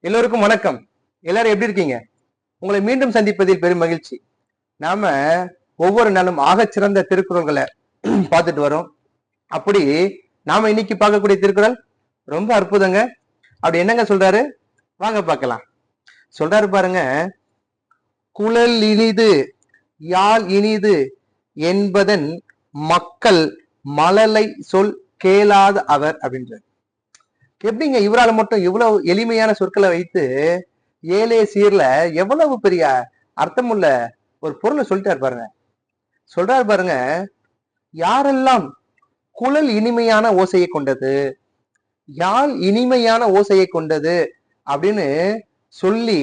எல்லோருக்கும் வணக்கம். எல்லாரும் எப்படி இருக்கீங்க? உங்களை மீண்டும் சந்திப்பதில் பெரும் மகிழ்ச்சி. நாம ஒவ்வொரு நாளும் ஆகச்சிறந்த திருக்குறள்களை பார்த்துட்டு வரோம். அப்படி நாம இன்னைக்கு பார்க்கக்கூடிய திருக்குறள் ரொம்ப அற்புதங்க. அப்படி என்னங்க சொல்றாரு? வாங்க பார்க்கலாம். சொல்றாரு பாருங்க, குழல் இனிது யாழ் இனிது என்பதன் மக்கள் மழலை சொல் கேளாத அவர் அப்படின்றார். எப்படிங்க இவரால மட்டும் இவ்வளவு எளிமையான சொற்களை வைத்து ஏழே சீர்ல எவ்வளவு பெரிய அர்த்தமுள்ள ஒரு பொருளை சொல்லிட்டாரு பாருங்க. சொல்றாரு பாருங்க, யாரெல்லாம் குழல் இனிமையான ஓசையை கொண்டது, யாழ் இனிமையான ஓசையை கொண்டது அப்படின்னு சொல்லி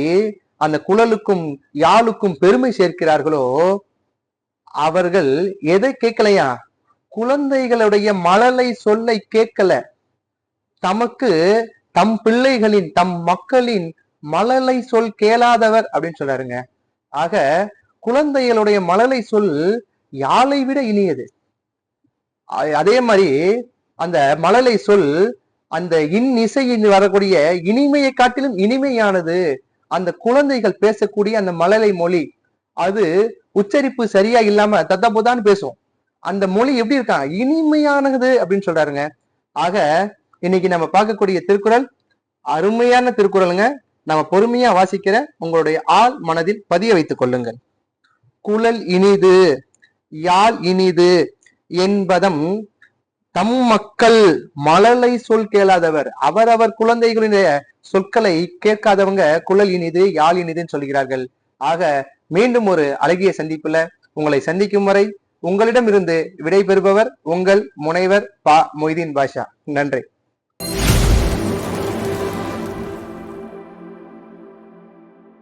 அந்த குழலுக்கும் யாழுக்கும் பெருமை சேர்க்கிறார்களோ அவர்கள் எதை கேட்கலையா? குழந்தைகளுடைய மழலை சொல்லை கேட்கல. தமக்கு தம் பிள்ளைகளின் தம் மக்களின் மழலை சொல் கேளாதவர் அப்படின்னு சொல்றாருங்க. ஆக குழந்தைகளுடைய மழலை சொல் யாழை விட இனியது. அதே மாதிரி அந்த மழலை சொல் அந்த இசையின் வரக்கூடிய இனிமையை காட்டிலும் இனிமையானது. அந்த குழந்தைகள் பேசக்கூடிய அந்த மழலை மொழி, அது உச்சரிப்பு சரியா இல்லாம தத்தபோதான்னு பேசும். அந்த மொழி எப்படி இருக்கா? இனிமையானது அப்படின்னு சொல்றாருங்க. ஆக இன்னைக்கு நம்ம பார்க்கக்கூடிய திருக்குறள் அருமையான திருக்குறளுங்க. நம்ம பொறுமையா வாசிக்கிற உங்களுடைய ஆள் மனதில் பதிய வைத்துக் கொள்ளுங்கள். குழல் இனிது யாழ் இனிது என்பதம் தம் மக்கள் மழலை சொல் கேளாதவர். அவரவர் குழந்தைகளுடைய சொற்களை கேட்காதவங்க குழல் இனிது யாழ் இனிதுன்னு சொல்கிறார்கள். ஆக மீண்டும் ஒரு அழகிய சந்திப்புல உங்களை சந்திக்கும் வரை உங்களிடம் இருந்து விடை பெறுபவர் உங்கள் முனைவர் பா மொய்தீன் பாஷா. நன்றி.